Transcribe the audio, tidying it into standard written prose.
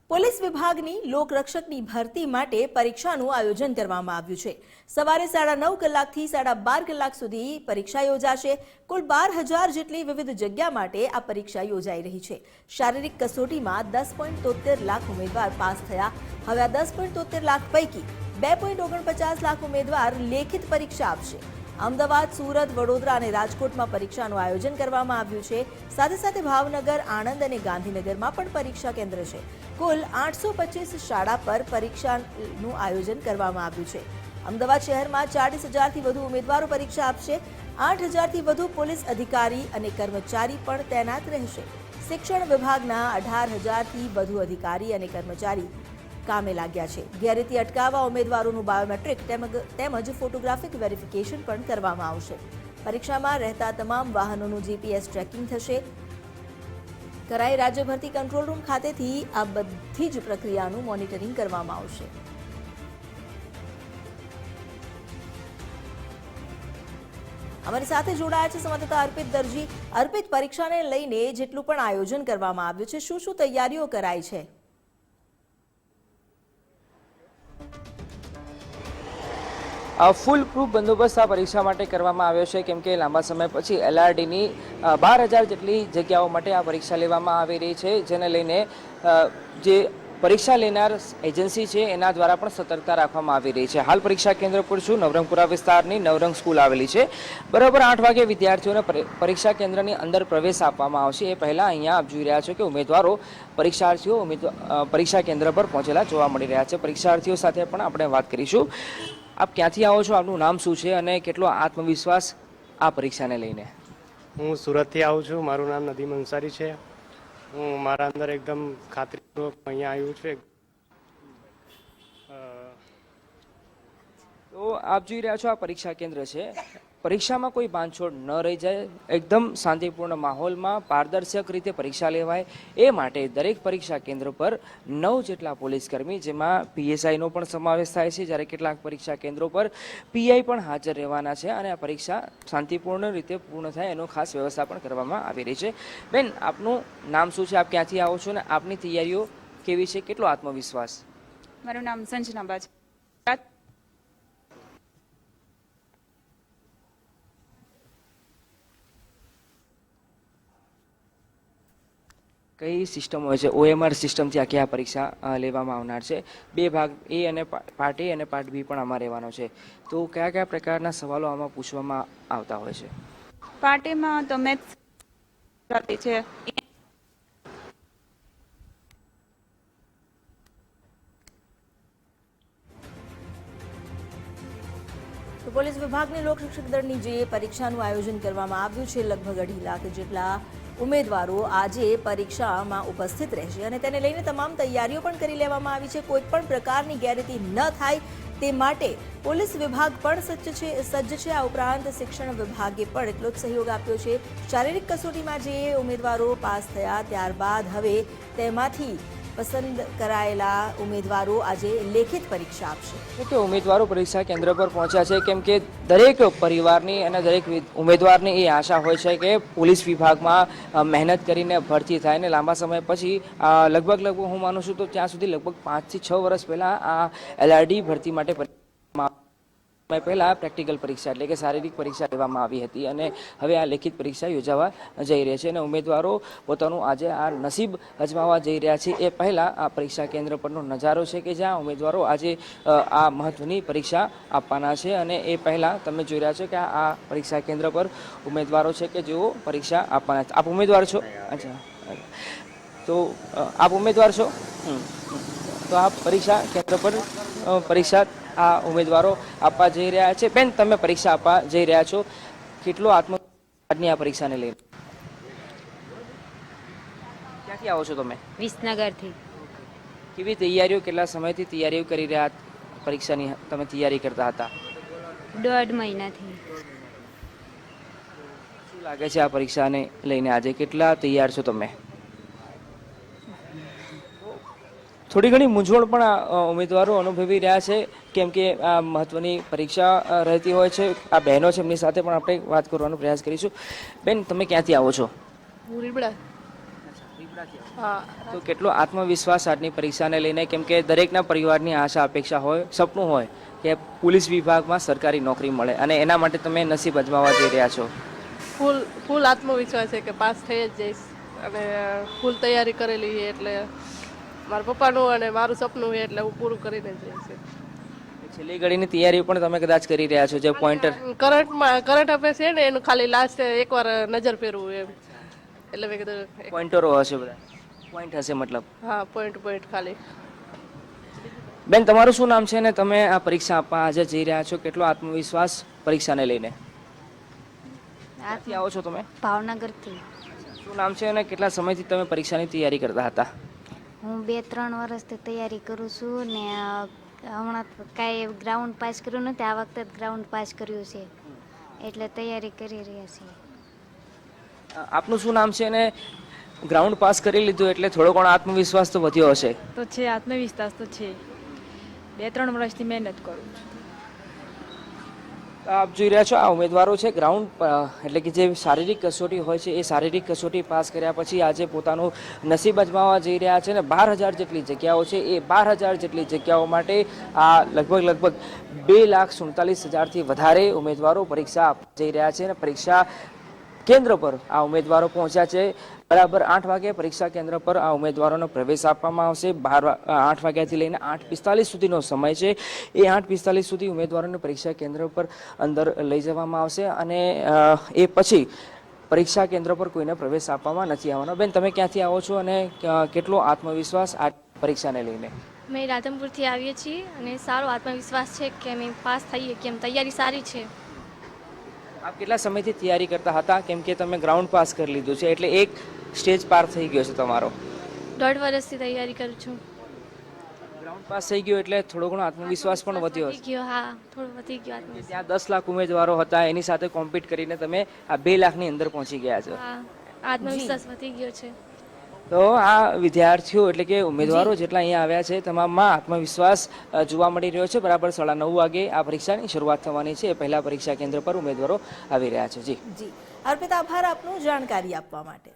Police વિભાગની લોકરક્ષકની ભરતી માટે પરીક્ષાનું આયોજન કરવામાં આવ્યું છે। સવારે 9:30 કલાકથી 12:30 કલાક સુધી પરીક્ષા યોજાશે। કુલ 12,000 જેટલી વિવિધ જગ્યા માટે આ પરીક્ષા યોજાઈ રહી છે। શારીરિક કસોટીમાં 10.73 લાખ ઉમેદવાર પાસ થયા। હવે આ 10.73 લાખ પૈકી 2.49 લાખ ઉમેદવાર લેખિત પરીક્ષા આપશે। અમદાવાદ, સુરત, વડોદરા અને રાજકોટમાં પરીક્ષાનું આયોજન કરવામાં આવ્યું છે। સાથે સાથે ભાવનગર, આણંદ અને ગાંધીનગરમાં પણ પરીક્ષા કેન્દ્ર છે। કુલ 825 શાળા પર પરીક્ષાનું આયોજન કરવામાં આવ્યું છે। અમદાવાદ શહેરમાં 40,000થી વધુ ઉમેદવારો પરીક્ષા આપશે। 8,000થી વધુ પોલીસ અધિકારી અને કર્મચારી પણ તૈનાત રહેશે। શિક્ષણ વિભાગના 18,000થી વધુ અધિકારી અને કર્મચારી કામે લાગ્યા છે। ગેરરીતિ અટકાવવા ઉમેદવારોનું બાયોમેટ્રિક તેમજ ફોટોગ્રાફિક વેરિફિકેશન પણ કરવામાં આવશે। પરીક્ષામાં રહેતા તમામ વાહનોનું જીપીએસ ટ્રેકિંગ થશે। કરાઈ રાજ્ય ભરતી કંટ્રોલ રૂમ ખાતેથી આ બધી જ પ્રક્રિયાનું મોનિટરિંગ કરવામાં આવશે। અમારી સાથે જોડાયા છે સંવાદદાતા અર્પિત દરજી। અર્પિત, પરીક્ષાને લઈને જેટલું પણ આયોજન કરવામાં આવ્યું છે, શું શું તૈયારીઓ કરાઈ છે? ફૂલ પ્રૂફ બંદોબસ્ત આ પરીક્ષા માટે કરવામાં આવ્યો છે, કેમ કે લાંબા સમય પછી એલઆરડીની 12,000 જેટલી જગ્યાઓ માટે આ પરીક્ષા લેવામાં આવી રહી છે, જેને લઈને જે પરીક્ષા લેનાર એજન્સી છે એના દ્વારા પણ સતર્કતા રાખવામાં આવી રહી છે। હાલ પરીક્ષા કેન્દ્ર પર છું, નવરંગપુરા વિસ્તારની નવરંગ સ્કૂલ આવેલી છે। બરાબર 8 વાગે વિદ્યાર્થીઓને પરીક્ષા કેન્દ્રની અંદર પ્રવેશ આપવામાં આવશે। એ પહેલાં અહીંયા આપ જોઈ રહ્યા છો કે ઉમેદવારો પરીક્ષાર્થીઓ પરીક્ષા કેન્દ્ર પર પહોંચેલા જોવા મળી રહ્યા છે। પરીક્ષાર્થીઓ સાથે પણ આપણે વાત કરીશું। આપ ક્યાંથી આવો છો, આપનું નામ શું છે અને કેટલો આત્મવિશ્વાસ આ પરીક્ષાને લઈને? હું સુરતથી આવું છું, મારું નામ નદીમ અંસારી છે। હું મારા અંદર એકદમ ખાતરીપૂર્વક અહીંયા આવ્યું છું। તો આપ જોઈ રહ્યા છો આ પરીક્ષા કેન્દ્ર છે। પરીક્ષામાં કોઈ બાંધછોડ ન રહી જાય, એકદમ શાંતિપૂર્ણ માહોલમાં પારદર્શક રીતે પરીક્ષા લેવાય એ માટે દરેક પરીક્ષા કેન્દ્ર પર 9 જેટલા પોલીસકર્મી, જેમાં પીએસઆઈનો પણ સમાવેશ થાય છે, જ્યારે કેટલાક પરીક્ષા કેન્દ્રો પર પીઆઈ પણ હાજર રહેવાના છે અને આ પરીક્ષા શાંતિપૂર્ણ રીતે પૂર્ણ થાય એનો ખાસ વ્યવસ્થા પણ કરવામાં આવી રહી છે। બેન, આપનું નામ શું છે, આપ ક્યાંથી આવો છો અને આપની તૈયારીઓ કેવી છે, કેટલો આત્મવિશ્વાસ? મારું નામ સંજનાબા છે। કઈ સિસ્ટમ હોય છે? ઓએમઆર સિસ્ટમથી આખી આ પરીક્ષા લેવામાં આવનાર છે। 2 ભાગ, એ અને પાર્ટ એ અને પાર્ટ બી પણ આમાં રહેવાનો છે। તો કયા કયા પ્રકારના સવાલો આમાં પૂછવામાં આવતા હોય છે? પાર્ટ એમાં તો મેથ્સ છે। તો પોલીસ વિભાગની લોકરક્ષક દળની જે પરીક્ષાનું આયોજન કરવામાં આવ્યું છે, લગભગ 2.5 લાખ જેટલા ઉમેદવારો આજે પરીક્ષામાં ઉપસ્થિત રહેશે અને તેને લઈને તમામ તૈયારીઓ પણ કરી લેવામાં આવી છે। કોઈ પણ પ્રકારની ગેરરીતિ ન થાય તે માટે પોલીસ વિભાગ પણ સજ્જ છે। આ ઉપરાંત શિક્ષણ વિભાગે પણ એટલો જ સહયોગ આપ્યો છે। શારીરિક કસોટીમાં જે ઉમેદવારો પાસ થયા ત્યારબાદ હવે તેમાંથી પસંદ કરાયેલા ઉમેદવારો આજે લેખિત પરીક્ષા આપશે। કે ઉમેદવારો પરીક્ષા કેન્દ્ર પર પહોંચ્યા છે, કેમ કે દરેક પરિવારની અને દરેક ઉમેદવારની એ આશા હોય છે કે પોલીસ વિભાગમાં મહેનત કરીને ભરતી થાય ને લાંબા સમય પછી લગભગ હું માનું છું તો ત્યાં સુધી લગભગ 5 થી 6 વર્ષ પહેલાં આ એલઆરડી ભરતી માટે પહેલાં પ્રેક્ટિકલ પરીક્ષા એટલે કે શારીરિક પરીક્ષા લેવામાં આવી હતી અને હવે આ લેખિત પરીક્ષા યોજાવા જઈ રહી છે અને ઉમેદવારો પોતાનું આજે આ નસીબ અજમાવવા જઈ રહ્યા છે। એ પહેલાં આ પરીક્ષા કેન્દ્ર પરનો નજારો છે કે જ્યાં ઉમેદવારો આજે આ મહત્ત્વની પરીક્ષા આપવાના છે અને એ પહેલાં તમે જોઈ રહ્યા છો કે આ પરીક્ષા કેન્દ્ર પર ઉમેદવારો છે કે જેઓ પરીક્ષા આપવાના છે। આપ ઉમેદવાર છો? અચ્છા, તો આપ ઉમેદવાર છો? તો આ પરીક્ષા કેન્દ્ર પર પરીક્ષા આ ઉમેદવારો આપવા જઈ રહ્યા છે। બેન, તમે પરીક્ષા આપવા જઈ રહ્યા છો, કેટલો આત્મવિશ્વાસની આ પરીક્ષાને લઈને? ક્યાંથી આવો છો તમે? વિસનગરથી। કેવી તૈયારીઓ, કેટલા સમયથી તૈયારીઓ કરી રહ્યા પરીક્ષાની તમે તૈયારી કરતા હતા? 1.5 મહિનાથી। શું લાગે છે આ પરીક્ષાને લઈને આજે કેટલા તૈયાર છો તમે? થોડી ઘણી મૂંઝવણ પણ ઉમેદવારો અનુભવી રહ્યા છે, કેમ કે આ મહત્વની પરીક્ષા રહેતી હોય છે। આ બહેનો છે, એમની સાથે પણ આપણે વાત કરવાનો પ્રયાસ કરીશું। બેન, તમે ક્યાંથી આવો છો? ભૂલબડા। હા તો કેટલો આત્મવિશ્વાસ આજની પરીક્ષાને લઈને, કેમ કે દરેકના પરિવારની આશા અપેક્ષા હોય, સપનું હોય કે પોલીસ વિભાગમાં સરકારી નોકરી મળે, અને એના માટે તમે નસીબ અજમાવવા જઈ રહ્યા છો. ફૂલ આત્મવિશ્વાસ છે કે પાસ થઈ જ જઈશ અને ફૂલ તૈયારી કરેલી છે, એટલે મારા પપ્પાનું અને મારું સપનું છે એટલે હું પૂરું કરીને જ જઈશ. છેલ્લી ઘડીની તૈયારી પણ તમે કદાચ કરી રહ્યા છો, જે પોઈન્ટર કરંટ અફેર્સ છે ને એનું ખાલી લાસ્ટ એકવાર નજર ફેરવું એમ, એટલે મેં કીધું પોઈન્ટરો હશે, બધા પોઈન્ટ હશે મતલબ. હા પોઈન્ટ ખાલી. બેન, તમારું શું નામ છે ને તમે આ પરીક્ષા આપવા આજે જઈ રહ્યા છો? કેટલો આત્મવિશ્વાસ પરીક્ષાને લઈને? ક્યાંથી આવો છો તમે? ભાવનગરથી. શું નામ છે અને કેટલા સમયથી તમે પરીક્ષાની તૈયારી કરતા હતા? હું 2-3 વર્ષથી તૈયારી કરું છું ને હમણાં કાંઈ ગ્રાઉન્ડ પાસ કર્યું નથી, આ વખતે જ ગ્રાઉન્ડ પાસ કર્યું છે, એટલે તૈયારી કરી રહ્યા છીએ. આપનું શું નામ છે અને ગ્રાઉન્ડ પાસ કરી લીધું એટલે થોડો ઘણો આત્મવિશ્વાસ તો વધ્યો હશે? તો છે, આત્મવિશ્વાસ તો છે. 2-3 વર્ષથી મહેનત કરું છું. આપ જોઈ રહ્યા છો, આ ઉમેદવારો છે ગ્રાઉન્ડ એટલે કે જે શારીરિક કસોટી હોય છે, એ શારીરિક કસોટી પાસ કર્યા પછી આજે પોતાનું નસીબ અજમાવવા જઈ રહ્યા છે. અને 12,000 જેટલી જગ્યાઓ છે, એ 12,000 જેટલી જગ્યાઓ માટે આ લગભગ 2,47,000થી વધારે ઉમેદવારો પરીક્ષા આપવા જઈ રહ્યા છે. અને પરીક્ષા કેન્દ્ર પર આ ઉમેદવારો પહોંચ્યા છે. બરાબર 8 વાગે પરીક્ષા કેન્દ્ર પર આ ઉમેદવારોનો પ્રવેશ આપવામાં આવશે. 8 વાગ્યાથી લઈને 8:45 સુધીનો સમય છે. એ 8:45 સુધી ઉમેદવારોને પરીક્ષા કેન્દ્ર પર અંદર લઈ જવામાં આવશે, અને એ પછી પરીક્ષા કેન્દ્ર પર કોઈને પ્રવેશ આપવામાં નથી આવવાનો. બેન, તમે ક્યાંથી આવો છો અને કેટલો આત્મવિશ્વાસ આ પરીક્ષાને લઈને? અમે રાધનપુરથી આવીએ છીએ અને સારો આત્મવિશ્વાસ છે કે અમે પાસ થઈએ, કેમ તૈયારી સારી છે. આપ કેટલા સમયથી તૈયારી કરતા હતા? કેમ કે તમે ગ્રાઉન્ડ પાસ કરી લીધું છે એટલે એક સ્ટેજ પાર થઈ ગયો છે તમારો. 1.5 વર્ષથી તૈયારી કરું છું. ગ્રાઉન્ડ પાસ થઈ ગયો એટલે થોડો ઘણો આત્મવિશ્વાસ પણ વધ્યો વધી ગયો. હા, થોડો વધી ગયો આત્મવિશ્વાસ. ત્યાં 10 લાખ ઉમેદવારો હતા, એની સાથે કોમ્પીટ કરીને તમે આ 2 લાખની અંદર પહોંચી ગયા છો. હા, આત્મવિશ્વાસ વધી ગયો છે. તો આ વિદ્યાર્થીઓ એટલે કે ઉમેદવારો જેટલા અહીંયા આવ્યા છે, તમામમાં આત્મવિશ્વાસ જોવા મળી રહ્યો છે. બરાબર 9:30 વાગે આ પરીક્ષાની શરૂઆત થવાની છે. એ પહેલા પરીક્ષા કેન્દ્ર પર ઉમેદવારો આવી રહ્યા છે. જી અર્પિતા, આભાર આપનું જાણકારી આપવા માટે.